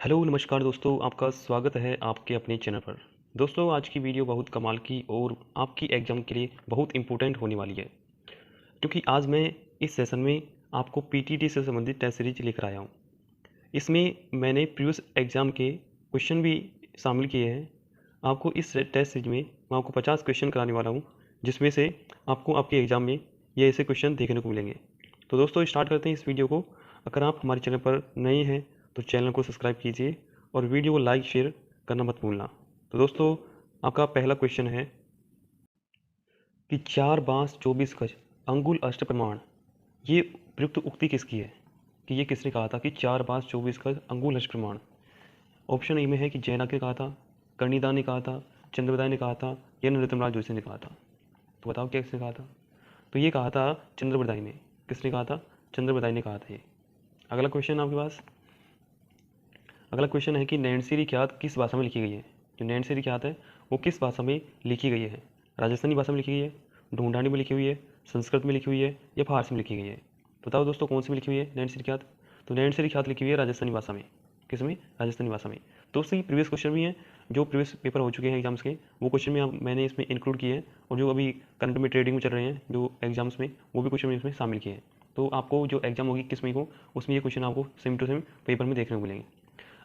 Hello नमस्कार दोस्तों, आपका स्वागत है आपके अपने चैनल पर। दोस्तों, आज की वीडियो बहुत कमाल की और आपकी एग्ज़ाम के लिए बहुत इम्पोर्टेंट होने वाली है, क्योंकि आज मैं इस सेशन में आपको पीटीटी से संबंधित टेस्ट सीरीज लेकर आया हूँ। इसमें मैंने प्रीवियस एग्ज़ाम के क्वेश्चन भी शामिल किए हैं। आपको इस टेस्ट सीरीज में मैं आपको 50 क्वेश्चन कराने वाला हूँ, जिसमें से आपको आपके एग्ज़ाम में ये ऐसे क्वेश्चन देखने को मिलेंगे। तो दोस्तों, स्टार्ट करते हैं इस वीडियो को। अगर आप हमारे चैनल पर नए हैं तो चैनल को सब्सक्राइब कीजिए और वीडियो को लाइक शेयर करना मत भूलना। तो दोस्तों, आपका पहला क्वेश्चन है कि 4 बांस 24 गज अंगुल अष्ट प्रमाण, ये प्रयुक्त उक्ति किसकी है? कि ये किसने कहा था कि 4 बांस 24 गज अंगुल अष्ट प्रमाण? ऑप्शन ए में है कि जैना ने कहा था, कर्णिदा ने कहा था, चंद्रवदाय ने कहा था या नरोत्तमलाल जोशी ने कहा था। तो बताओ क्या किसने कहा था? तो ये कहा था चंद्रवदाय ने। किसने कहा था? चंद्रवदाय ने कहा था ये। अगला क्वेश्चन आपके पास, अगला क्वेश्चन है कि नैनसी ख्यात किस भाषा में लिखी गई है? जो नैनसी ख्यात है वो किस भाषा में लिखी गई है? राजस्थानी भाषा में लिखी गई है, ढूंढानी में लिखी हुई है, संस्कृत में लिखी हुई है या फारसी में लिखी गई है? बताओ दोस्तों, कौन सी में लिखी हुई है नैनसी ख्यात? तो नैनसी ख्यात लिखी हुई है राजस्थानी भाषा में। किस में? राजस्थानी भाषा में। दोस्तों, ये प्रीवियस क्वेश्चन भी हैं, जो प्रीवियस पेपर हो चुके हैं एग्जाम्स के, वो क्वेश्चन में मैंने इसमें इंक्लूड किए हैं, और जो अभी करंट में ट्रेडिंग में चल रहे हैं जो एग्जाम्स में, वो भी क्वेश्चन इसमें शामिल किए हैं। तो आपको जो एग्जाम होगी किस मई को, उसमें ये क्वेश्चन आपको सेम टू सेम पेपर में देखने को मिलेंगे।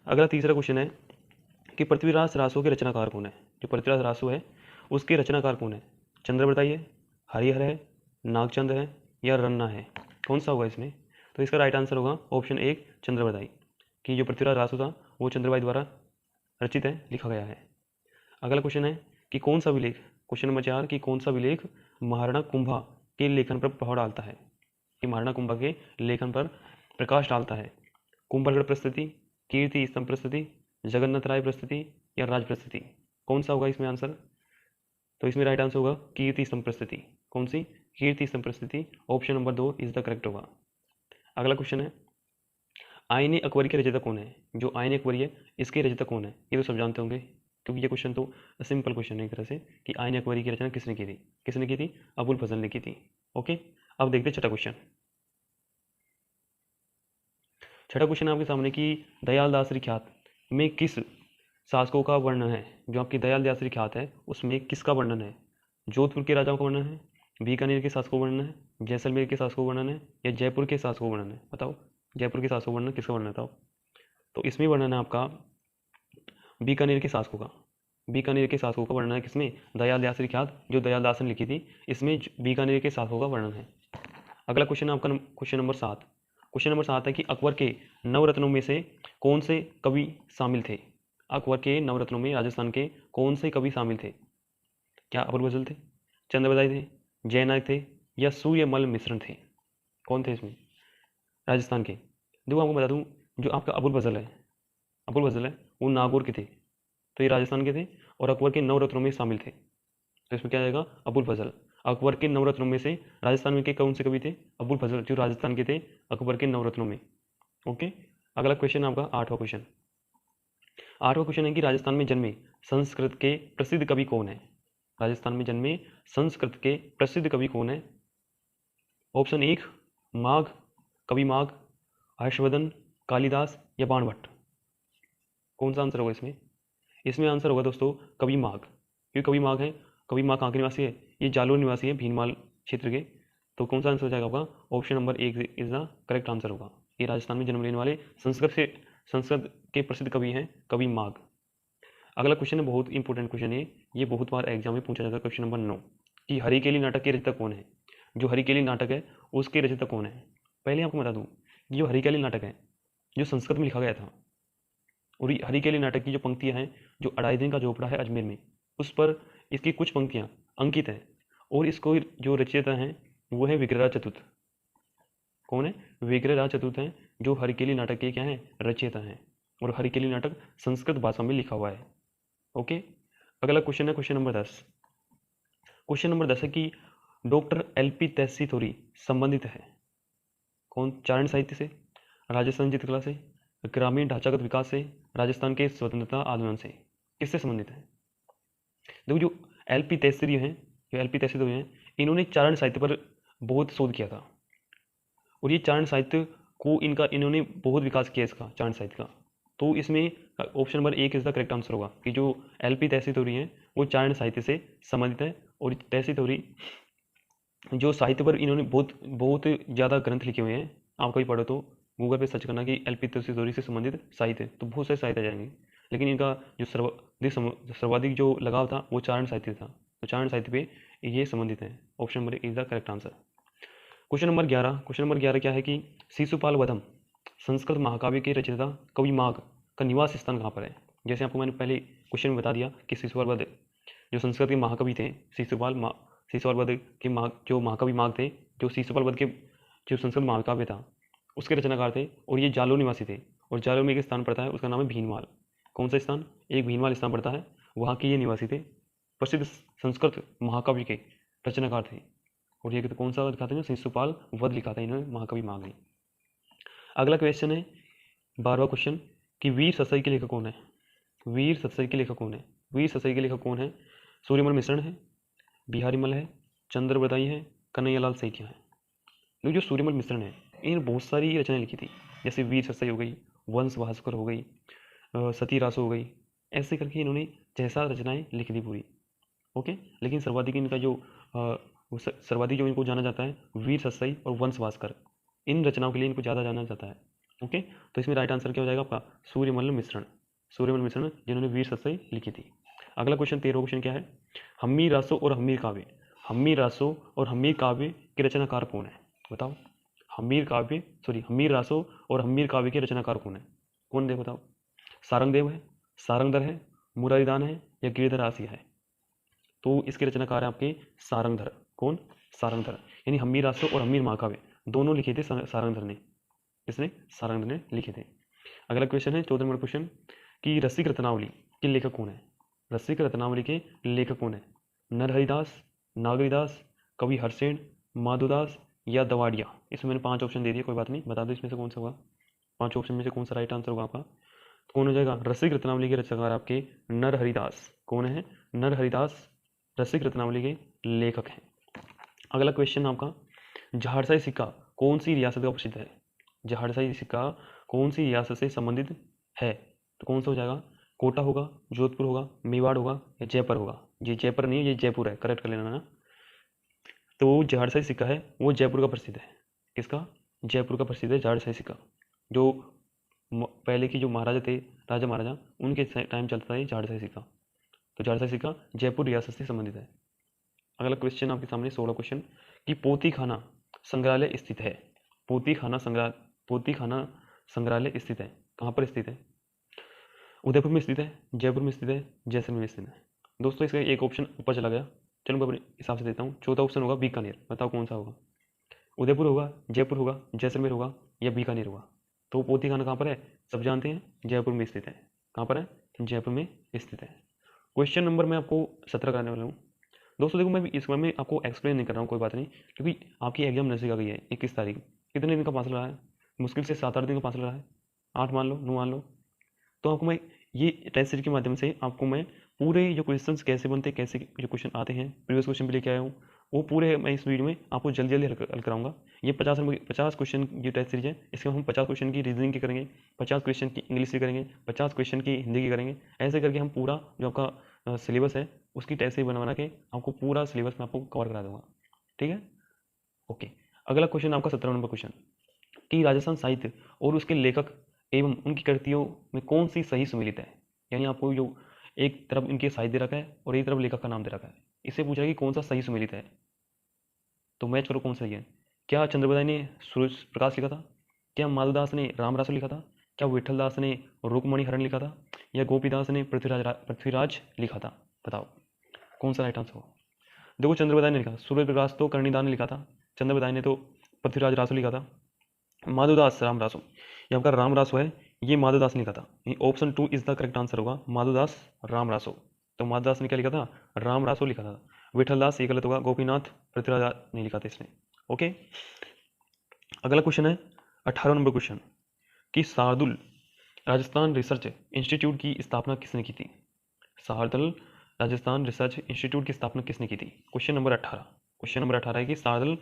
अगला तीसरा क्वेश्चन है कि पृथ्वीराज रासो के रचनाकार कौन है? जो पृथ्वीराज रासो है उसके रचनाकार कौन है? चंद्रवृताई है, हरिहर है, नागचंद है या रन्ना है? कौन सा होगा इसमें? तो इसका राइट आंसर होगा ऑप्शन एक, चंद्रवृताई। कि जो पृथ्वीराज रासो था वो चंद्रबाई द्वारा रचित है, लिखा गया है। अगला क्वेश्चन है कि कौन सा विलेख, क्वेश्चन नंबर 4, कि कौन सा विलेख महाराणा कुंभा के लेखन पर प्रभाव डालता है? कि महाराणा कुंभा के लेखन पर प्रकाश डालता है? कुंभलगढ़ प्रस्तुति, कीर्ति स्तंभ प्रस्तुति, जगन्नाथ राय प्रस्तुति या राज प्रस्तुति? कौन सा होगा इसमें आंसर? तो इसमें राइट आंसर होगा कीर्ति स्तंभ प्रस्तुति। कौन सी? कीर्ति स्तंभ प्रस्तुति। Option number 2 is the correct होगा। अगला क्वेश्चन है, आईने अकबरी के रचयिता कौन है? जो आईने अकबरी है इसके रचयिता कौन है? ये तो सब जानते होंगे, क्योंकि ये क्वेश्चन तो सिंपल क्वेश्चन है एक तरह से, कि आईने अकबरी की रचना किसने की थी? किसने की थी? अबुल फजल ने की थी। ओके, अब देखते हैं छठा क्वेश्चन। छठा क्वेश्चन आपके सामने कि दयाल दासरी ख्यात में किस शासकों का वर्णन है? जो आपकी दयाल दासरी ख्यात है उसमें किसका वर्णन है? जोधपुर के राजाओं का वर्णन है, बीकानेर के शासकों का वर्णन है, जैसलमेर के शासकों का वर्णन है या जयपुर के शासकों का वर्णन है? बताओ, जयपुर के शासकों का वर्णन किसका वर्णन है? बताओ। तो इसमें वर्णन है आपका बीकानेर के शासकों का। बीकानेर के शासकों का वर्णन है किसमें? दयाल दासरी ख्यात जो दयाल दास ने लिखी थी, इसमें बीकानेर के शासकों का वर्णन है। अगला क्वेश्चन है आपका क्वेश्चन नंबर 7। क्वेश्चन नंबर 7 है कि अकबर के नवरत्नों में से कौन से कवि शामिल थे? अकबर के नवरत्नों में राजस्थान के कौन से कवि शामिल थे? क्या अबुल फजल थे, चंद्रवदाई थे, जयनायक थे या सूर्यमल मिश्रण थे? कौन थे इसमें राजस्थान के? देखो, आपको बता दूं, जो आपका अबुल फजल है, अबुल फजल है वो नागौर के थे, तो ये राजस्थान के थे और अकबर के नवरत्नों में शामिल थे। तो इसमें क्या आएगा? अबुल फजल। अकबर के नवरत्नों में से राजस्थान में के कौन से कवि थे? अबुल फजल, जो राजस्थान के थे अकबर के नवरत्नों में। ओके, अगला क्वेश्चन आपका आठवां क्वेश्चन। आठवां क्वेश्चन है कि राजस्थान में जन्मे संस्कृत के प्रसिद्ध कवि कौन है? राजस्थान में जन्मे संस्कृत के प्रसिद्ध कवि कौन है? ऑप्शन एक, माघ, कवि माघ, हर्षवर्धन, कालिदास या बाणभट्ट? कौन सा आंसर होगा इसमें? इसमें आंसर होगा दोस्तों कवि माघ। क्योंकि कवि माघ है, कवि माघ कहाँ के निवासी है? ये जालोर निवासी है, भीनमाल क्षेत्र के। तो कौन सा आंसर हो जाएगा आपका? ऑप्शन नंबर एक इज द करेक्ट आंसर होगा। ये राजस्थान में जन्म लेने वाले संस्कृत के प्रसिद्ध कवि हैं कवि माघ। अगला क्वेश्चन है, बहुत इंपॉर्टेंट क्वेश्चन है ये, बहुत बार एग्जाम में पूछा जाता है। क्वेश्चन नंबर 9 कि हरिकेली नाटक के रचयिता कौन है? जो हरिकेली नाटक है उसके रचयिता कौन है? पहले आपको बता दूं, जो हरिकेली नाटक है जो संस्कृत में लिखा गया था, और हरिकेली नाटक की जो पंक्तियां हैं, जो अढ़ाई दिन का झोपड़ा है अजमेर में, उस पर इसकी कुछ पंक्तियां अंकित हैं, और इसको जो रचयिता हैं वो है विग्रहराज चतुर्थ। कौन है? विग्रहराज चतुर्थ हैं, जो हरिकेली नाटक के क्या हैं? रचयिता हैं। और हरिकेली नाटक संस्कृत भाषा में लिखा हुआ है। ओके, अगला क्वेश्चन है क्वेश्चन नंबर 10। क्वेश्चन नंबर 10 है कि डॉक्टर एल.पी. तैसीथोरी संबंधित है कौन? चारण साहित्य से, राजस्थान चित्रकला से, ग्रामीण ढांचागत विकास से, राजस्थान के स्वतंत्रता आंदोलन से? किससे संबंधित है? देखो, जो एल.पी. तैसीरी हैं, जो एल.पी. तैसीथोरी हैं, इन्होंने चारण साहित्य पर बहुत शोध किया था, और ये चारण साहित्य को इन्होंने बहुत विकास किया इसका, चारण साहित्य का। तो इसमें option number 1 is the correct answer होगा कि जो एलपी तहसील थ्योरी है वो चारण साहित्य से संबंधित है। और तहसील थ्योरी जो साहित्य पर इन्होंने बहुत बहुत ज़्यादा ग्रंथ लिखे हुए हैं। आप कभी पढ़ो तो गूगल पे सर्च करना कि एलपी तहसील थ्योरी से संबंधित साहित्य, तो बहुत सारे साहित्य आ जाएंगे। लेकिन इनका जो सर्वाधिक जो लगाव था वो चारण साहित्य था, तो चारण साहित्य पे ये संबंधित है। Option number is the correct answer. Question number 11 क्या है कि शिशुपाल वधम संस्कृत महाकाव्य के रचयिता कवि माघ का निवास स्थान कहाँ पर है। जैसे आपको मैंने पहले क्वेश्चन में बता दिया कि शिशुपाल वध जो संस्कृत के महाकवि थे, शिशुपाल वध के जो महाकवि माघ थे, जो शिशुपाल वध के जो संस्कृत महाकाव्य था उसके रचनाकार थे, और ये जालोर निवासी थे। और जालोर में एक स्थान पड़ता है, उसका नाम है भीनमाल। कौन सा स्थान? एक भीनमाल स्थान पड़ता है, वहाँ के ये निवासी थे, प्रसिद्ध संस्कृत महाकाव्य के रचनाकार थे। और ये कौन सा लिखा था? शिशुपाल वध लिखा था इन्होंने, महाकवि माघ ने। अगला क्वेश्चन है 12वां क्वेश्चन कि वीर सतसई के लेखक कौन है। वीर सतसई के लेखक कौन है? वीर सतसई के लेखक कौन है? सूर्यमल मिश्रण है, बिहारीमल है, चंद्रबरदाई है, कन्हैयालाल सैकिया है। जो सूर्यमल मिश्रण है इन्होंने बहुत सारी रचनाएं लिखी थी, जैसे वीर सतसई हो गई, वंश भास्कर हो गई, सती रासो हो गई, ऐसे करके इन्होंने जैसा रचनाएं लिखी थी पूरी। ओके, लेकिन सर्वाधिक इनका जो सर्वाधिक जो इनको जाना जाता है वीर सतसई और वंश भास्कर, इन रचनाओं के लिए इनको ज़्यादा जाना जाता है। ओके, तो इसमें राइट आंसर क्या हो जाएगा आपका? सूर्यमल मिश्रण। सूर्यमल मिश्रण जिन्होंने वीर सतसई लिखी थी। अगला क्वेश्चन 13वां क्वेश्चन क्या है? हम्मीर रासो और हम्मीर काव्य, हम्मीर रासो और हम्मीर काव्य के रचनाकार कौन है? बताओ। हम्मीर रासो और हम्मीर काव्य के रचनाकार कौन है? कौन दे बताओ? सारंगदेव है, सारंगधर है, मुरारीदान है, या गिरिधर आसिया है? तो इसके रचनाकार है आपके सारंगधर। कौन? सारंगधर। यानी हम्मीर रासो और हम्मीर महाकाव्य दोनों लिखे थे सारंगधर ने। इसने सारंगधर ने लिखे थे। अगला क्वेश्चन है 14 नंबर क्वेश्चन कि रसिक रत्नावली के लेखक कौन है? रसिक रत्नावली के लेखक कौन है? नरहरिदास, नागरीदास, कवि हरसेन, माधुदास, या दवाड़िया? इसमें मैंने 5 ऑप्शन दे दिए, कोई बात नहीं, बता दो इसमें से कौन सा होगा। 5 ऑप्शन में से कौन सा राइट आंसर होगा आपका? तो कौन हो जाएगा? रसिक रत्नावली के रचनाकार आपके नरहरिदास। कौन है? नरहरिदास रसिक रत्नावली के लेखक हैं। अगला क्वेश्चन आपका, झाड़साई सिक्का कौन सी रियासत का प्रसिद्ध है? झाड़साई सिक्का कौन सी रियासत से संबंधित है? तो कौन सा हो जाएगा? कोटा होगा, जोधपुर होगा, मेवाड़ होगा, या जयपुर होगा? ये जयपुर नहीं है, ये जयपुर है, करेक्ट कर लेना ना। तो झाड़साई सिक्का है वो जयपुर का प्रसिद्ध है। किसका? जयपुर का प्रसिद्ध है झाड़साई सिक्का। जो पहले की जो महाराजा थे, राजा महाराजा, उनके टाइम चलता है झाड़साई सिक्का। तो झाड़साई सिक्का जयपुर रियासत से संबंधित है। अगला क्वेश्चन आपके सामने 16 क्वेश्चन कि पोती खाना संग्रहालय स्थित है। पोती खाना संग्रहालय स्थित है, कहाँ पर स्थित है? उदयपुर में स्थित है, जयपुर में स्थित है, जैसलमेर में स्थित है। दोस्तों इसका एक ऑप्शन ऊपर चला गया, चलो मैं अपने हिसाब से देता हूँ। चौथा ऑप्शन होगा बीकानेर। बताओ कौन सा होगा? उदयपुर होगा, जयपुर होगा, जैसलमेर होगा, या बीकानेर होगा? तो पोती खाना कहाँ पर है? सब जानते हैं, जयपुर में स्थित है। कहाँ पर है? जयपुर में स्थित है। क्वेश्चन नंबर मैं आपको 17 कराने वाला हूँ। दोस्तों देखो, मैं इस बार में आपको एक्सप्लेन नहीं कर रहा हूँ, कोई बात नहीं, क्योंकि आपकी एग्जाम नज़दीक आ गई है। 21 तारीख, कितने दिन का फासला रहा है? मुश्किल से 7-8 दिन का फासला रहा है, 8 मान लो, 9 मान लो। तो आपको मैं ये टेस्ट सीरीज के माध्यम से आपको मैं पूरे जो क्वेश्चंस कैसे बनते, कैसे जो क्वेश्चन आते हैं, प्रीवियस क्वेश्चन भी लेके आया हूँ, वो पूरे मैं इस वीडियो में आपको जल्दी जल्दी हल कराऊंगा। ये 50 क्वेश्चन की टेस्ट सीरीज है, इसमें हम 50 क्वेश्चन की रीजनिंग की करेंगे, 50 क्वेश्चन की इंग्लिश की करेंगे, 50 क्वेश्चन की हिंदी की करेंगे। ऐसे करके हम पूरा जो आपका सिलेबस है उसकी टेस्ट सीरीज बना के आपको पूरा सिलेबस में आपको कवर करा दूंगा। ठीक है, ओके। अगला क्वेश्चन आपका 17 नंबर क्वेश्चन कि राजस्थान साहित्य और उसके लेखक एवं उनकी कृतियों में कौन सी सही सुमेलित है। यानी आपको जो एक तरफ इनके साहित्य दे रखा है और एक तरफ लेखक का नाम दे रखा है, इससे पूछ रहा है कि कौन सा सही सुमेलित है। तो मैच करो कौन सही है। क्या चंद्रबरदाई ने सूरज प्रकाश लिखा था? क्या माधुदास ने रामरासो लिखा था? क्या विठलदास ने रुक्मणी हरण लिखा था? या गोपीदास ने पृथ्वीराज लिखा था? बताओ कौन सा राइट आंसर होगा। देखो, चंद्रबरदाई ने लिखा, सूरज प्रकाश तो कर्णिदान ने लिखा था, चंद्रबरदाई ने तो पृथ्वीराज रासो लिखा था, माधुदास रामरासो, ये आपका रामरासो है, ये माधुदास ने लिखा था। Option 2 is the correct answer होगा, माधुदास रामरासो। तो माधुदास ने क्या लिखा था? रामरासो लिखा था। विठलदास ये गलत होगा, गोपीनाथ पृथ्वीराज ने लिखा था इसने। ओके, अगला क्वेश्चन है 18 नंबर क्वेश्चन कि शार्दुल राजस्थान रिसर्च इंस्टीट्यूट की स्थापना किसने की थी? शार्दुल राजस्थान रिसर्च इंस्टीट्यूट की स्थापना किसने की थी? क्वेश्चन नंबर 18 है कि शार्दुल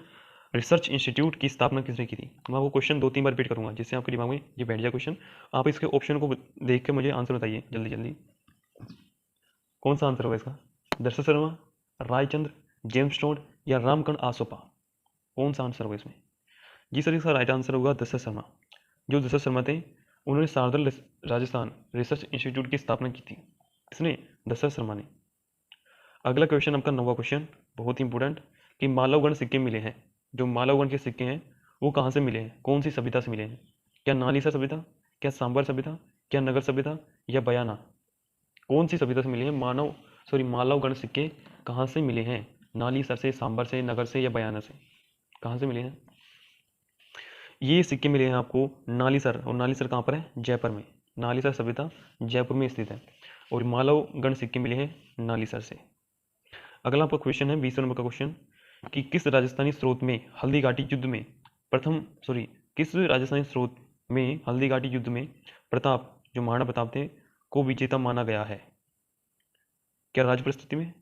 रिसर्च इंस्टीट्यूट की स्थापना किसने की थी? मैं आपको क्वेश्चन 2-3 बार रिपीट करूंगा जिससे आपके दिमाग में ये बैठ जाए क्वेश्चन। आप इसके ऑप्शन को देख के मुझे आंसर बताइए जल्दी जल्दी। कौन सा आंसर होगा इसका? दशरथ शर्मा, रायचंद्र, जेम्स टोड या रामकर्ण आसोपा? कौन सा आंसर होगा इसमें? जी सर, इसका राइट आंसर होगा दशरथ शर्मा। जो दशरथ शर्मा थे उन्होंने शारदल राजस्थान रिसर्च इंस्टीट्यूट की स्थापना की थी। किसने? दशरथ शर्मा ने। अगला क्वेश्चन आपका 9वां क्वेश्चन, बहुत ही इंपॉर्टेंट, कि मालवगढ़ सिक्के मिले हैं, जो मालवगढ़ के सिक्के हैं वो कहाँ से मिले हैं, कौन सी सभ्यता से मिले हैं? क्या नालीसर सभ्यता, क्या सांबर सभ्यता, क्या नगर सभ्यता या बयाना? कौन सी सभ्यता से मिले हैं मालवगढ़ सिक्के कहाँ से मिले हैं? नालीसर से, सांबर से, नगर से या बयाना से? कहाँ से मिले हैं? ये सिक्के मिले हैं आपको नालीसर, और नालीसर कहाँ पर है? जयपुर में। नालीसर सभ्यता जयपुर में स्थित है, और मालवगढ़ सिक्के मिले हैं नालीसर से। अगला आपका क्वेश्चन है 20 नंबर का क्वेश्चन, कि किस राजस्थानी स्रोत में हल्दीघाटी युद्ध में किस राजस्थानी स्रोत में हल्दीघाटी युद्ध में प्रताप, जो महाराणा प्रताप थे, को विजेता माना गया है? क्या राज परिस्थिति में,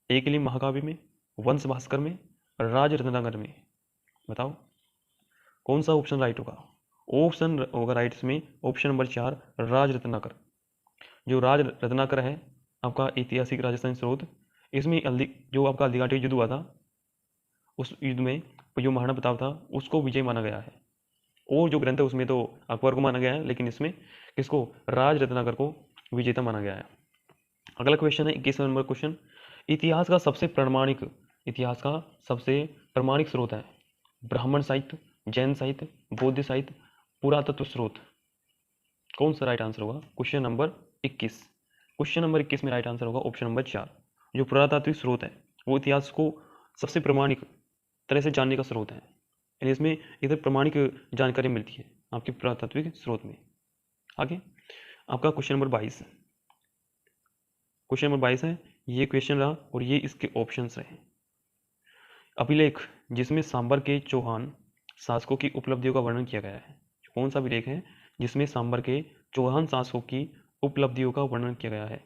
एकलिंग महाकाव्य में, वंश भास्कर में, राज रत्नाकर में? बताओ कौन सा ऑप्शन राइट होगा? ऑप्शन होगा राइट इसमें ऑप्शन नंबर 4, राज रत्नाकर। जो राज रत्नाकर है आपका ऐतिहासिक राजस्थानी स्रोत, इसमें जो आपका हल्दीघाटी युद्ध हुआ था, उस युद्ध में जो महाराणा प्रताप था उसको विजय माना गया है। और जो ग्रंथ है उसमें तो अकबर को माना गया है, लेकिन इसमें किसको? राज रत्नाकर को विजेता माना गया है। अगला क्वेश्चन है 21वां नंबर क्वेश्चन, इतिहास का सबसे प्रमाणिक स्रोत है ब्राह्मण साहित्य, जैन साहित्य, बौद्ध साहित्य, पुरातत्व स्रोत? कौन सा राइट आंसर होगा? Question number 21। क्वेश्चन नंबर 21 में राइट आंसर होगा ऑप्शन नंबर 4। जो पुरातात्विक स्रोत है वो इतिहास को सबसे प्रमाणिक तरह से जानने का स्रोत है, यानी इसमें इधर प्रमाणिक जानकारी मिलती है आपके पुरातात्विक स्रोत में। आगे आपका क्वेश्चन नंबर 22 है, ये क्वेश्चन रहा और ये इसके ऑप्शंस रहे। अभिलेख जिसमें सांबर के चौहान शासकों की उपलब्धियों का वर्णन किया गया है, कौन सा अभिलेख है जिसमें सांबर के चौहान शासकों की उपलब्धियों का वर्णन किया गया है?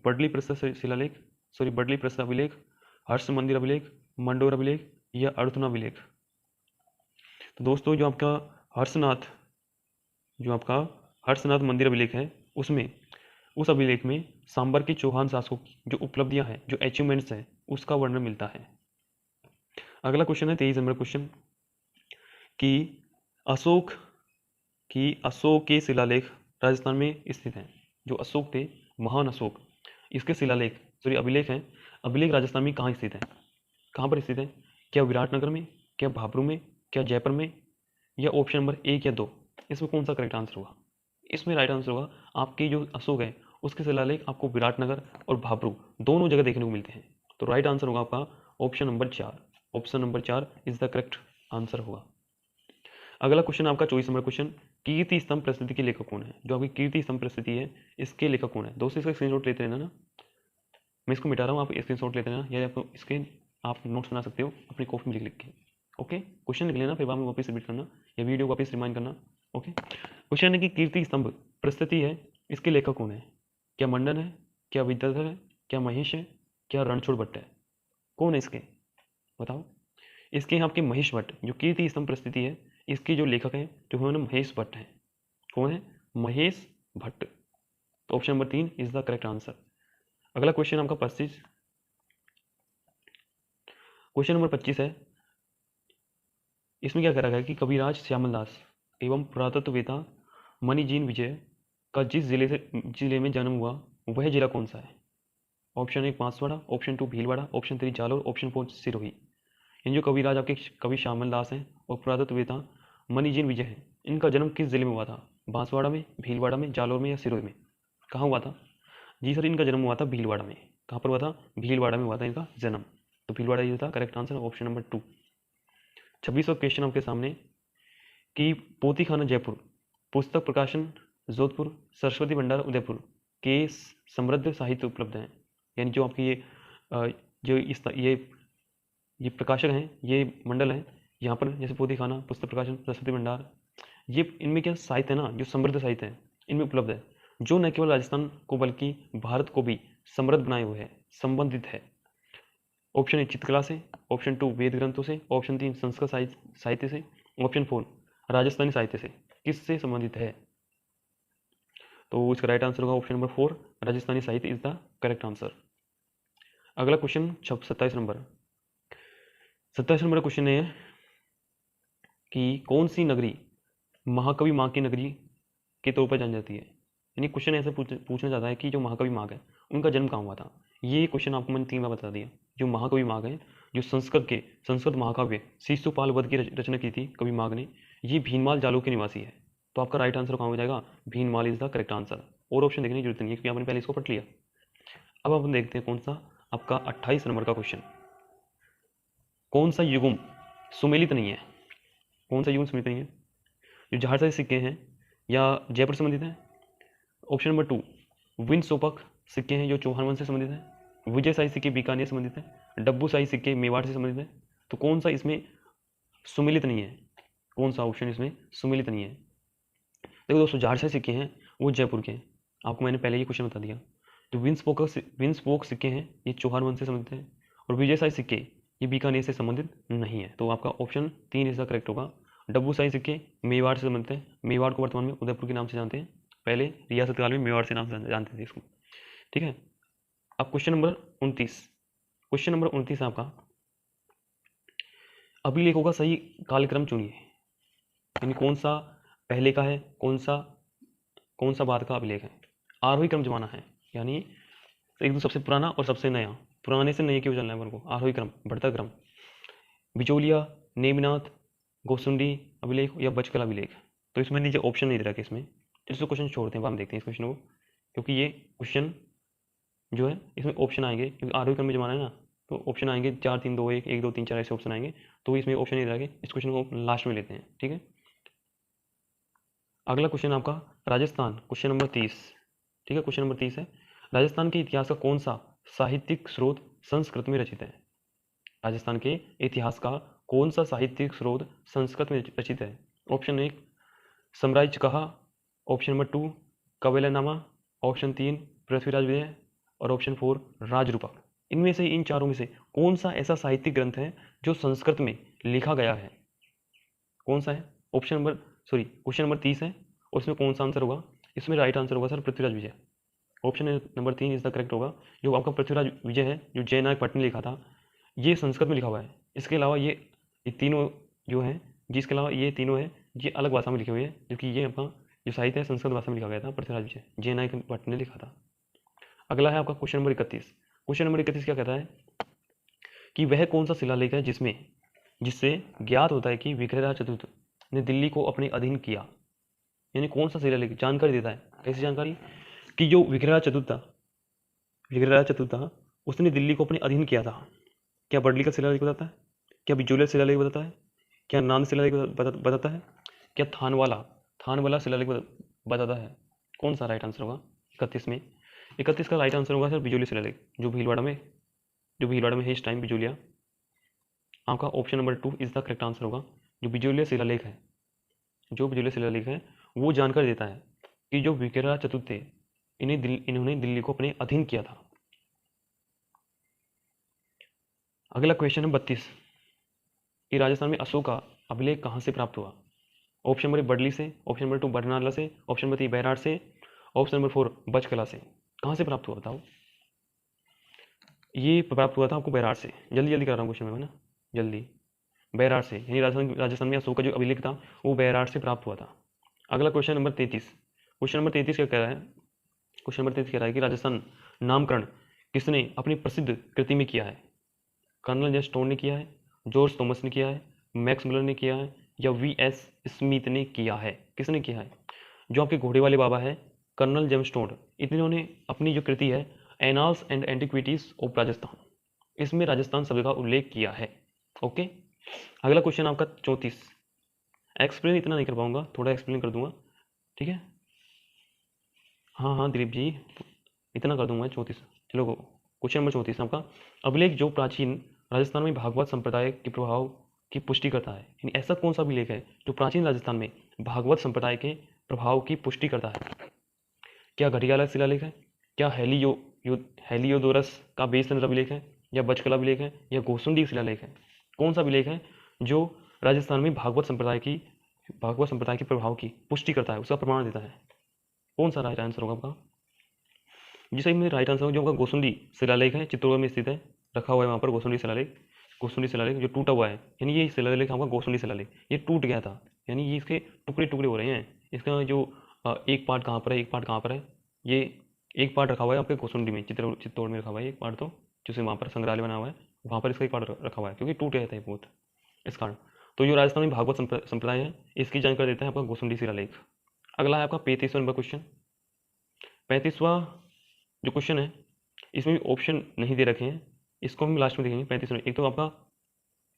बडली प्रस्थ अभिलेख, हर्ष मंदिर अभिलेख, मंडोर अभिलेख या अर्थुना अभिलेख? तो दोस्तों जो आपका हर्षनाथ मंदिर अभिलेख है उसमें, उस अभिलेख में सांबर के चौहान शासकों की जो उपलब्धियां हैं, जो अचीवमेंट्स हैं, उसका वर्णन मिलता है। अगला क्वेश्चन है 23 नंबर क्वेश्चन, कि अशोक के शिलालेख राजस्थान में स्थित हैं। जो अशोक थे, महान अशोक, इसके शिलालेख अभिलेख हैं, अभिलेख राजस्थान में कहाँ स्थित है? कहाँ पर स्थित है? क्या विराटनगर में, क्या भाबरू में, क्या जयपुर में या ऑप्शन नंबर 1 या 2? इसमें कौन सा करेक्ट आंसर होगा? इसमें राइट आंसर होगा आपके जो अशोक है उसके शिलालेख आपको विराटनगर और भाबरू दोनों जगह देखने को मिलते हैं। तो राइट आंसर होगा आपका option number 4। Option number 4 is the correct answer होगा। अगला क्वेश्चन आपका 24 नंबर क्वेश्चन, कीर्ति स्तंभ प्रस्तुति के लेखक कौन है? जो आपकी कीर्ति स्तंभ प्रस्तुति है इसके लेखक कौन है? दोस्तों इसका स्क्रीनशॉट लेते रहना ना, मैं इसको मिटा रहा हूँ, आप स्क्रीनशॉट लेते रहना, या आपको इसके आप नोट्स बना सकते हो अपनी कॉपी में लिख के। ओके, क्वेश्चन लिख लेना, फिर बाद में वापस रिपीट करना या वीडियो वापस रिमाइंड करना। ओके, क्वेश्चन है कि कीर्ति स्तंभ प्रस्तुति है, इसके लेखक कौन है? क्या मंडन है, क्या विद्याधर है, क्या महेश है, क्या रणछोड़ भट्ट है? कौन है इसके? बताओ। इसके आपके महेश भट्ट, जो कीर्ति स्तंभ प्रस्तुति है इसके जो लेखक हैं जो उन्होंने महेश भट्ट हैं। कौन है? महेश भट्ट। तो option number 3 is the correct answer. अगला क्वेश्चन आपका 25, क्वेश्चन नंबर 25 है, इसमें क्या करा गया कि कविराज श्यामलदास एवं पुरातत्ववेत्ता मणिजीन विजय का जिस जिले में जन्म हुआ वह जिला कौन सा है? Option 1 Banswara, option 2 Bhilwara, option 3 Jalore, option 4 Sirohi. इन जो कविराज आपके कवि श्यामलदास हैं और पुरातत्ववेत्ता मणिजीन विजय हैं, इनका जन्म किस जिले में हुआ था? बांसवाड़ा में, भीलवाड़ा में, जालोर में या सिरोही में? कहाँ हुआ था? जी सर, इनका जन्म हुआ था भीलवाड़ा में। कहाँ पर हुआ था? भीलवाड़ा में हुआ था इनका जन्म। तो भीलवाड़ा ये था करेक्ट आंसर, ऑप्शन नंबर 2। 26वां क्वेश्चन आपके सामने, कि पोथीखाना जयपुर, पुस्तक प्रकाशन जोधपुर, सरस्वती भंडार उदयपुर के समृद्ध साहित्य उपलब्ध हैं। यानी जो आपकी ये प्रकाशक हैं, ये मंडल हैं यहाँ पर, जैसे पोथीखाना, पुस्तक प्रकाशन, सरस्वती भंडार, ये इनमें क्या साहित्य है ना, जो समृद्ध साहित्य है इनमें उपलब्ध है, जो न केवल राजस्थान को बल्कि भारत को भी समृद्ध बनाए हुए है, संबंधित है। ऑप्शन ए चित्रकला से, ऑप्शन 2 वेद ग्रंथों से, ऑप्शन 3 संस्कृत साहित्य से, ऑप्शन 4 राजस्थानी साहित्य से। किससे संबंधित है? तो इसका राइट आंसर होगा ऑप्शन नंबर 4, राजस्थानी साहित्य इज द करेक्ट आंसर। अगला क्वेश्चन 27 नंबर। 27 नंबर क्वेश्चन है कि कौन सी नगरी महाकवि माँ की नगरी के तौर पर जानी जाती है? यानी क्वेश्चन ऐसे पूछना चाहता है कि जो महाकवि माँ है उनका जन्म कहाँ हुआ था। ये क्वेश्चन आपको मैंने 3 बार बता दिया। जो महाकवि माँ है, जो संस्कृत महाकाव्य शिशुपाल वध की रचना की थी कवि माघ ने, ये भीनमाल जालोर के निवासी है। तो आपका राइट आंसर कहाँ हो जाएगा? Bhinmal is the correct answer. और ऑप्शन देखने की जरूरत नहीं है क्योंकि आपने पहले इसको पढ़ लिया। अब अपन देखते हैं कौन सा आपका 28 नंबर का क्वेश्चन। कौन सा युग्म सुमेलित नहीं है? कौन सा युग्म सुमेलित नहीं है? जो झारसा सिक्के हैं या जयपुर से संबंधित है। ऑप्शन नंबर 2 विंध्य सिक्के हैं जो चौहान वंश से संबंधित है। विजय शाही सिक्के बीकानेर से संबंधित है। डब्बू शाही सिक्के मेवाड़ से संबंधित है। तो कौन सा इसमें सुमेलित नहीं है? कौन सा ऑप्शन इसमें सुमेलित नहीं है? देखो दोस्तों, झारसा सिक्के हैं वो जयपुर के हैं, आपको मैंने पहले ही क्वेश्चन बता दिया। तो विंध्य सिक्के हैं ये चौहान वंश से संबंधित है, और विजय शाही सिक्के ये बीकानेर से संबंधित नहीं है। तो आपका ऑप्शन 3 इसका करेक्ट होगा। डब्बू शाही सिक्के मेवाड़ से संबंधित है। मेवाड़ को वर्तमान में उदयपुर के नाम से जानते हैं, पहले रियासत काल में मेवाड़ से नाम से जानते थे इसको। ठीक है, अब क्वेश्चन नंबर 29। क्वेश्चन नंबर 29 आपका, अभिलेखों का सही कालक्रम चुनिए। यानी कौन सा पहले का है, कौन सा बाद का अभिलेख है। आरोही क्रम जमाना है, यानी एक तो सबसे पुराना और सबसे नया, पुराने से नए क्यों चलना है अपन को, आरोही क्रम बढ़ता क्रम। बिचौलिया, नेमिनाथ, गोसुंडी अभिलेख या बचकल अभिलेख। तो इसमें नीचे ऑप्शन नहीं दे रखा इसमें, इसको क्वेश्चन छोड़ते हैं, हम देखते हैं इस क्वेश्चन को, क्योंकि ये क्वेश्चन जो है इसमें ऑप्शन आएंगे, क्योंकि आरोही क्रम में जमाना है ना, तो ऑप्शन आएंगे 4 3 2 1 1 2 3 4 ऐसे ऑप्शन आएंगे। तो इसमें ऑप्शन नहीं दे रखे, इस क्वेश्चन को लास्ट में लेते हैं। ठीक है, अगला क्वेश्चन आपका राजस्थान, क्वेश्चन नंबर 30। ठीक है, क्वेश्चन नंबर 30 है, राजस्थान के इतिहास का कौन सा साहित्यिक स्रोत संस्कृत में रचित है? राजस्थान के इतिहास का कौन सा साहित्यिक स्रोत संस्कृत में रचित है? ऑप्शन 1 सम्राज्य कहा, ऑप्शन नंबर 2 कबीलानामा, ऑप्शन 3 पृथ्वीराज विजय, और ऑप्शन 4 राजरूपक। इनमें से इन चारों में से कौन सा ऐसा साहित्यिक ग्रंथ है जो संस्कृत में लिखा गया है? कौन सा है? क्वेश्चन नंबर 30 है, और इसमें कौन सा आंसर होगा? इसमें राइट आंसर होगा sir Prithviraj Vijay. Option number 3 is the correct होगा। जो आपका पृथ्वीराज विजय है, जो जयनायक भट्ट ने लिखा था, ये संस्कृत में लिखा हुआ है। इसके अलावा ये तीनों जो हैं, जिसके अलावा ये तीनों हैं, ये अलग भाषा में लिखे हुए हैं, क्योंकि ये आपका जो साहित्य है संस्कृत भाषा में लिखा गया था, पृथ्वीराज विजय जयनायक भट्ट ने लिखा था। अगला है आपका क्वेश्चन नंबर 31। क्वेश्चन नंबर 31 क्या कहता है कि वह कौन सा शिलालेख है जिससे ज्ञात होता है कि विग्रहराज चतुर्थ ने दिल्ली को अपने अधीन किया। यानी कौन सा शिलालेख जानकारी देता है, कैसी जानकारी कि जो विग्रहराज चतुर्थ था उसने दिल्ली को अपने अधीन किया था। क्या बर्डली का शिलालेख बताता है, क्या बिजोलिया शिलालेख बताता है, क्या नांद शिलालेख बताता है, क्या थानवाला शिलालेख बताता है? कौन सा राइट आंसर होगा 31 में? 31 का राइट आंसर होगा सर बिजोलिया शिलालेख, जो भीलवाड़ा में है इस टाइम बिजोलिया। आपका option number 2 is the correct answer होगा। जो बिजोलिया शिलालेख है वो जानकारी देता है कि जो विग्रहराज चतुर्थ थे इन्होंने दिल्ली को अपने अधीन किया था। अगला क्वेश्चन है 32 कि राजस्थान में अशोक का अभिलेख कहाँ से प्राप्त हुआ? ऑप्शन नंबर 1 बडली से, ऑप्शन नंबर 2 बरनाला से, ऑप्शन नंबर 3 बैराड़ से, ऑप्शन नंबर 4 बचकला से। कहाँ से प्राप्त हुआ बताओ? ये प्राप्त हुआ था आपको बैराड़ से। जल्दी कर रहा हूँ क्वेश्चन में ना, जल्दी। बैराड़ से, यानी राजस्थान में अशोक का जो अभिलेख था वो बैराड़ से प्राप्त हुआ था। अगला क्वेश्चन नंबर 33। क्वेश्चन नंबर 33 क्या कह रहा है? क्वेश्चन नंबर 33 कह रहा है कि राजस्थान नामकरण किसने अपनी प्रसिद्ध कृति में किया है? कर्नल जे स्टोन ने किया है, जॉर्ज थॉमस ने किया है, मैक्स मुलर ने किया है, या वी.एस. स्मिथ ने किया है? किसने किया है? जो आपके घोड़े वाले बाबा है कर्नल जेम्स स्टोन, इन्होंने अपनी जो कृति है annals and antiquities of Rajasthan, इसमें राजस्थान शब्द का उल्लेख किया है। ओके, अगला क्वेश्चन आपका 34। एक्सप्लेन इतना नहीं कर पाऊंगा, थोड़ा एक्सप्लेन कर दूंगा, ठीक है? हाँ दिलीप जी, इतना कर दूंगा 34। चलो क्वेश्चन नंबर 34 आपका, अभिलेख जो प्राचीन राजस्थान में भागवत संप्रदाय के प्रभाव की पुष्टि करता है। यानी ऐसा कौन सा अभिलेख है जो प्राचीन राजस्थान में भागवत संप्रदाय के प्रभाव की पुष्टि करता है? क्या घड़ियाला शिलालेख है, क्या हेलियोडोरस का बेस तंत्र अभिलेख है, या बचकला अभिलेख है या गोसुंडी शिलालेख है? कौन सा अभिलेख है जो राजस्थान में भागवत संप्रदाय के प्रभाव की पुष्टि करता है, उसका प्रमाण देता है? कौन सा राइट आंसर होगा आपका? जी सही में राइट आंसर होगा जो आपका गोसुंडी शिलालेख है, चित्तौड़गढ़ में स्थित है, रखा हुआ है वहाँ पर गोसुंडी शिलालेख जो टूटा हुआ है, यानी ये शिलालेख आपका गोसुंडी शिलालेख ये टूट गया था, यानी ये इसके टुकड़े टुकड़े हो रहे हैं। इसका जो एक पार्ट कहाँ पर है, एक पार्ट कहाँ पर है, ये एक पार्ट रखा हुआ है आपके गोसुंडी में, चित्तौड़ में रखा हुआ है एक पार्ट, तो जैसे वहाँ पर संग्रहालय बना हुआ है वहाँ पर इसका एक पार्ट रखा हुआ है, क्योंकि टूट गया था ये बहुत इस कारण। तो जो राजस्थान में भागवत संप्रदाय है इसकी जानकारी देता है आपका गोसुंडी शिलालेख। अगला है आपका 35वां नंबर क्वेश्चन। 35वां जो क्वेश्चन है इसमें भी ऑप्शन नहीं दे रखे हैं, इसको हम लास्ट में देखेंगे। 35वां एक तो आपका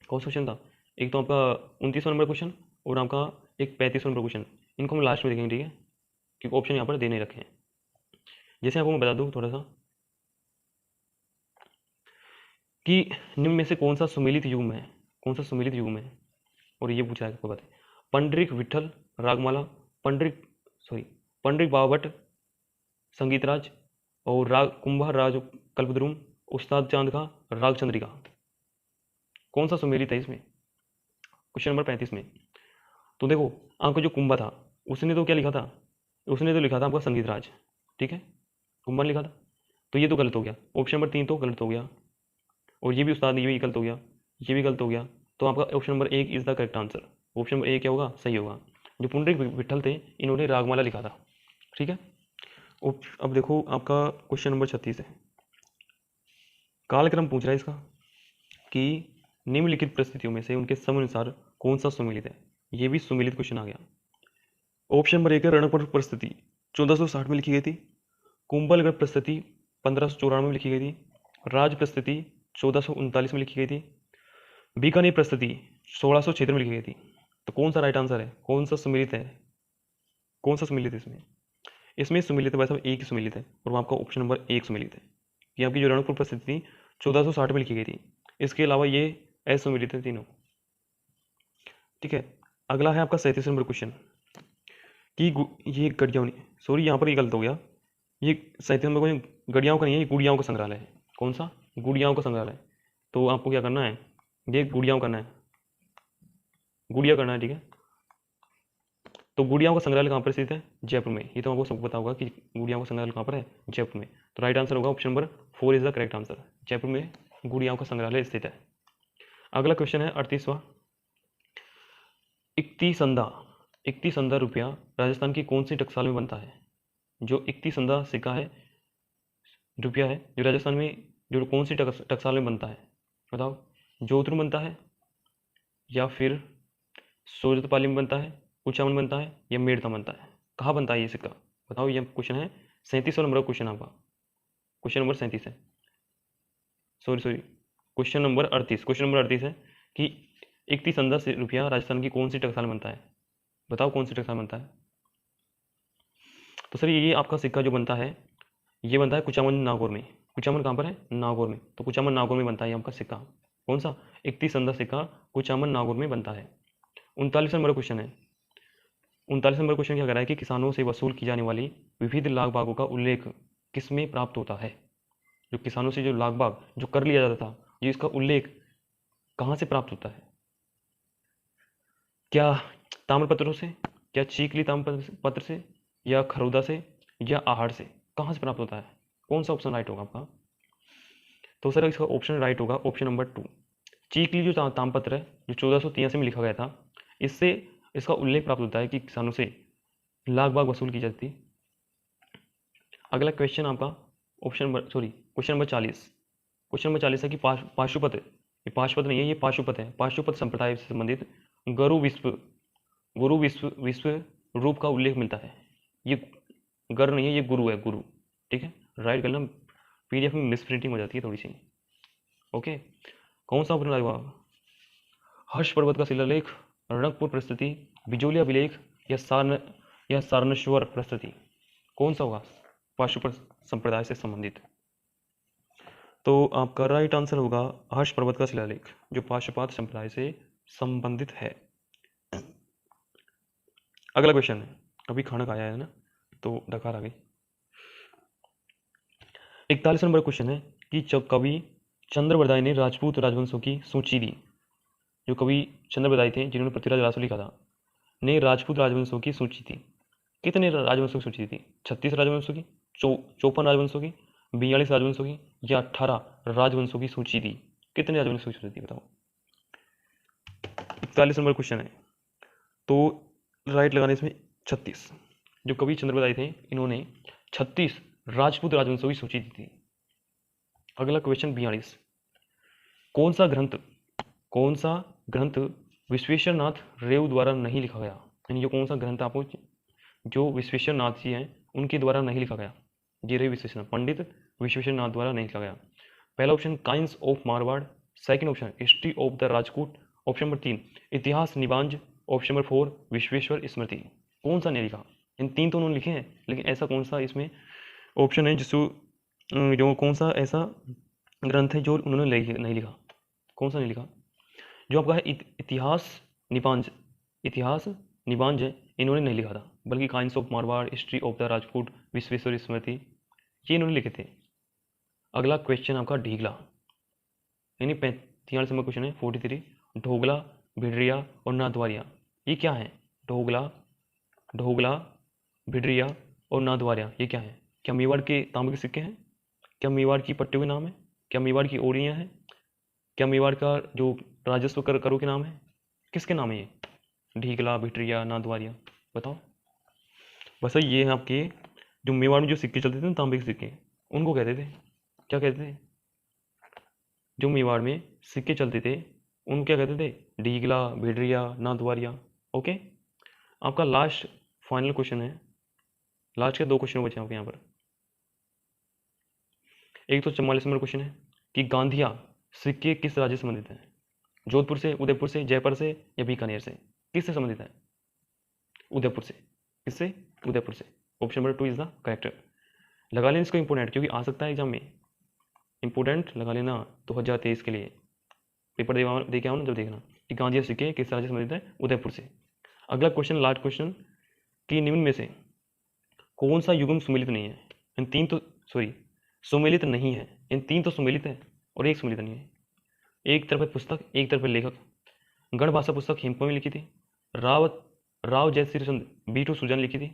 कौन सा क्वेश्चन था, एक तो आपका 29वां नंबर क्वेश्चन और आपका एक 35वां नंबर क्वेश्चन, इनको हम लास्ट में देखेंगे, ठीक है, क्योंकि ऑप्शन यहाँ पर दे नहीं रखे हैं। जैसे आपको मैं बता दूँ थोड़ा सा कि निम्न में से कौन सा सुमेलित युग्म है, कौन सा सुमेलित युग्म है, और ये पूछा है आपको बताए। पंडरिक विठल रागमाला, पंडरिक बावट संगीतराज और राग कुंभा राज कल्पद्रुम, उस्ताद चांद का राग चंद्रिका, कौन सा सुमेलित है इसमें? क्वेश्चन नंबर 35 में। तो देखो आपका जो कुंभा था उसने तो क्या लिखा था, उसने तो लिखा था आपका संगीतराज, ठीक है, कुंभा ने लिखा था, तो ये तो गलत हो गया। ऑप्शन नंबर 3 तो गलत हो गया, और ये भी उस्ताद ये भी गलत हो गया, ये भी गलत हो गया। तो आपका option number 1 is the correct answer. Option number 1 क्या होगा, सही होगा। जो पुंडरिक विठल थे इन्होंने रागमाला लिखा था, ठीक है। अब देखो आपका क्वेश्चन नंबर 36 है, कालक्रम पूछ रहा है इसका कि निम्नलिखित परिस्थितियों में से उनके समयानुसार कौन सा सुमेलित है। ये भी सुमेलित क्वेश्चन आ गया। ऑप्शन नंबर 1 है रणकपुर परिस्थिति 1460 में लिखी गई थी, कुंभलगढ़ परिस्थिति 1594 में लिखी गई थी, राज परिस्थिति 1439 में लिखी गई थी, बीकानेर परिस्थिति 1676 में लिखी गई थी। तो कौन सा राइट आंसर है, कौन सा सुमेलित है, कौन सा सुमेलित है इसमें? इसमें सुमेलित है वैसे एक ही सुमेलित है, और वो आपका ऑप्शन नंबर 1 सुमेलित है। ये आपकी जो रणकपुर परिस्थिति थी 1460 में लिखी गई थी, इसके अलावा ये असुमेलित है तीनों, ठीक है। अगला है आपका 37 नंबर क्वेश्चन कि ये गड़ियाओं, सॉरी यहाँ पर ये गलत हो गया, ये 37 नंबर क्वेश्चन गड़ियाओं का नहीं है, ये गुड़ियाओं का संग्रहालय है। कौन सा, गुड़ियाओं का संग्रहालय। तो आपको क्या करना है, ये गुड़ियाओं करना है, गुड़िया करना है, ठीक है। तो गुड़ियाओं का संग्रहालय कहाँ पर स्थित है, जयपुर में। ये तो आपको सबको पता होगा कि गुड़ियाओं का संग्रहालय कहाँ पर है, जयपुर में। तो राइट आंसर होगा option number 4 is the correct answer, Jaipur में गुड़ियाओं का संग्रहालय स्थित है। अगला क्वेश्चन है 38वां, इकती संदा रुपया राजस्थान की कौन सी टकसाल में बनता है? जो इकती संदा सिक्का है, रुपया है, जो राजस्थान में जो कौन सी टकसाल में बनता है बताओ? जोधपुर में बनता है, या फिर सोजतपाली में बनता है, कुचामन में बनता है, या मेड़ता बनता है? कहाँ बनता है ये सिक्का बताओ? ये क्वेश्चन है 37 नंबर का क्वेश्चन आपका, क्वेश्चन नंबर 37 है, सॉरी क्वेश्चन नंबर 38 है कि इकती संदा से रुपया राजस्थान की कौन सी टकसाल में बनता है, बताओ कौन सी टकसाल बनता है? तो सर ये आपका सिक्का जो बनता है ये बनता है कुचामन नागौर में। कुचामन कहाँ पर है, नागौर में। तो कुचामन नागौर में बनता है ये आपका सिक्का। कौन सा, इकती संदा सिक्का कुचामन नागौर में बनता है। 39 नंबर क्वेश्चन है, 39 नंबर क्वेश्चन क्या कह रहा है कि किसानों से वसूल की जाने वाली विविध लाग बागों का उल्लेख किसमें प्राप्त होता है? जो किसानों से जो लाग बाग जो कर लिया जाता था, ये इसका उल्लेख कहाँ से प्राप्त होता है? क्या ताम्रपत्रों से, क्या चीकली ताम्रपत्र से, या खरोदा से, या आहड़ से? कहाँ से प्राप्त होता है? कौन सा ऑप्शन राइट होगा आपका? तो सर इसका ऑप्शन राइट होगा ऑप्शन नंबर 2, चीकली जो ताम्रपत्र है जो 1483 में लिखा गया था, इससे इसका उल्लेख प्राप्त होता है कि किसानों से लाग बाग वसूल की जाती। अगला क्वेश्चन आपका क्वेश्चन नंबर 40 है कि पाशुपत, ये पाशुपत नहीं है, ये पाशुपत है। पाशुपत संप्रदाय से संबंधित गुरु विश्व रूप का उल्लेख मिलता है। ये गर नहीं है, ये गुरु है, गुरु, ठीक है। राइट करना, पीडीएफ में मिसप्रिंटिंग हो जाती है थोड़ी सी, ओके। कौन सा ऑप्शन आएगा? हर्ष पर्वत का शिलालेख, रणकपुर परिस्थिति, बिजोलिया अभिलेख, या सारनेश्वर परिस्थिति? कौन सा होगा पाशुपत संप्रदाय से संबंधित? तो आपका राइट आंसर होगा हर्ष पर्वत का शिलालेख, जो पाशुपत संप्रदाय से संबंधित है। अगला क्वेश्चन है, अभी खाना खाया है ना तो डकार आ गई। 41 नंबर क्वेश्चन है कि जब कवि चंद्रबरदाई ने राजपूत राजवंशों की सूची दी। जो कवि चंद्रबरदाई थे जिन्होंने पृथ्वीराज रासो लिखा था, ने राजपूत राजवंशों की सूची दी। कितने राजवंशों की सूची दी? 36 राजवंशों की, 54 राजवंशों की, 42 राजवंशों की, या 18 राजवंशों की सूची दी? कितने राजवंशों की सूची दी बताओ। 41 नंबर क्वेश्चन है, तो राइट लगाने इसमें 36। जो कवि चंद्रबरदाई थे इन्होंने 36 राजपूत राजवंशों की सूची दी थी। अगला क्वेश्चन 42। कौन सा ग्रंथ कौन सा ग्रंथ विश्वेश्वर नाथ रेव द्वारा नहीं लिखा गया? यानी ये कौन सा ग्रंथ आपको जो विश्वेश्वर नाथ जी हैं उनके द्वारा नहीं लिखा गया? ये रहे विश्वेश्वर पंडित विश्वेश्वर नाथ द्वारा नहीं लिखा गया। पहला option coins of Marwar, second option history of the Rajput, option number 3 इतिहास निबांज, ऑप्शन नंबर 4 विश्वेश्वर स्मृति। कौन सा नहीं लिखा? इन तीन तो उन्होंने लिखे हैं, लेकिन ऐसा कौन सा इसमें ऑप्शन है जिसको जो कौन सा ऐसा ग्रंथ है जो उन्होंने नहीं लिखा? कौन सा नहीं लिखा? जो आपका है इतिहास निबांज है, इन्होंने नहीं लिखा था, बल्कि coins of Marwar, history of the Rajput, Vishweshwar Smriti, ये इन्होंने लिखे थे। अगला क्वेश्चन आपका ढीगला, यानी 43 नंबर क्वेश्चन है 43। ढोगला, भिडरिया और नाथद्वारिया, ये क्या है? ढोगला, भिडरिया और नाथद्वारिया, ये क्या है? क्या मेवाड़ के तांबे के सिक्के हैं? क्या मेवाड़ की पट्टियों के नाम है? क्या मेवाड़ की ओरियाँ हैं? क्या मेवाड़ का जो राजस्व करों के नाम है? किसके नाम है ये? ढीगला, भिडरिया, नाथद्वारिया, बताओ। वैसे ये हैं आपके जो मेवाड़ में जो सिक्के चलते थे ना, तांबे के सिक्के, उनको कहते थे, क्या कहते थे? जो मेवाड़ में सिक्के चलते थे उनको क्या कहते थे? ढीगला, भिडरिया, नाथद्वारिया। ओके, आपका लास्ट फाइनल क्वेश्चन है, लास्ट के 2 क्वेश्चन बचे आपके यहाँ पर। एक तो 44 नंबर क्वेश्चन है कि गांधिया सिक्के किस राज्य से संबंधित हैं? जोधपुर से, उदयपुर से, जयपुर से या बीकानेर से? किससे संबंधित है? उदयपुर से। किससे? उदयपुर से। Option number 2 is the correct. लगा लें इसको इंपोर्टेंट, क्योंकि आ सकता है एग्जाम में। इंपोर्टेंट लगा लेना 2023 के लिए, पेपर दे के आओ ना जब देखना कि गांधी सिक्के किस राज्य से संबंधित है? उदयपुर से। अगला क्वेश्चन, लास्ट क्वेश्चन, कि निम्न में से कौन सा युग्म सुमेलित नहीं है? इन तीन तो सुमेलित नहीं है, इन तीन तो सुमेलित है और एक सुमेलित नहीं है। एक तरफ है पुस्तक, एक तरफ है लेखक। गण भाषा पुस्तक हिंपा में लिखी थी, राव जयश्रीचंद बीटू सुजान लिखी थी,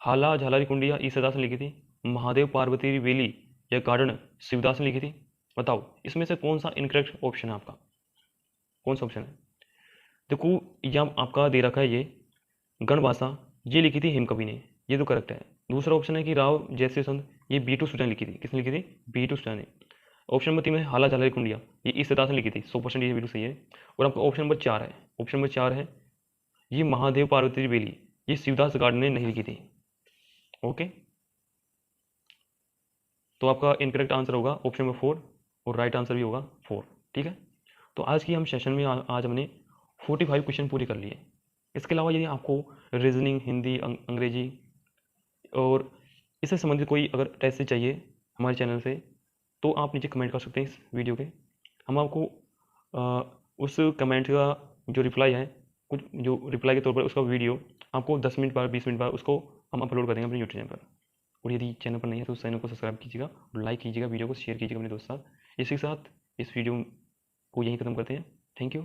हाला झालारी कुंडिया ईसादास ने लिखी थी, महादेव पार्वती बेली या गार्डन शिवदास ने लिखी थी। बताओ इसमें से कौन सा इनकरेक्ट ऑप्शन है आपका? कौन सा ऑप्शन है? देखो यह आपका दे रखा है, ये गण भाषा ये लिखी थी हिमकवि ने, ये तो करेक्ट है। दूसरा ऑप्शन है कि राव जैसे संत, ये बीटू सुजान लिखी थी। किसने लिखी थी? बीटू सुजान ने। ऑप्शन नंबर 3 में हाला झालारी कुंडिया, ये ईसादास ने लिखी थी। 100% ये बिल्कुल सही है। और आपका ऑप्शन नंबर 4 है, ऑप्शन नंबर 4 है ये महादेव पार्वती बेली, ये शिवदास गार्डन ने नहीं लिखी थी। ओके, तो आपका इनकरेक्ट आंसर होगा ऑप्शन नंबर 4 और राइट आंसर भी होगा 4। ठीक है, तो आज की हम सेशन में आज हमने 45 क्वेश्चन पूरे कर लिए। इसके अलावा यदि आपको रीजनिंग, हिंदी, अंग्रेजी और इससे संबंधित कोई अगर टेस्ट चाहिए हमारे चैनल से, तो आप नीचे कमेंट कर सकते हैं इस वीडियो के। हम आपको उस कमेंट का जो रिप्लाई है, कुछ जो रिप्लाई के तौर पर उसका वीडियो आपको 10 मिनट बाद 20 मिनट बाद उसको हम अपलोड कर देंगे अपने यूट्यूब चैनल पर। और यदि चैनल पर नहीं है तो उस चैनल को सब्सक्राइब कीजिएगा और लाइक कीजिएगा, वीडियो को शेयर कीजिएगा अपने दोस्त साथ। इसी के साथ इस वीडियो को यहीं ख़त्म करते हैं। Thank you.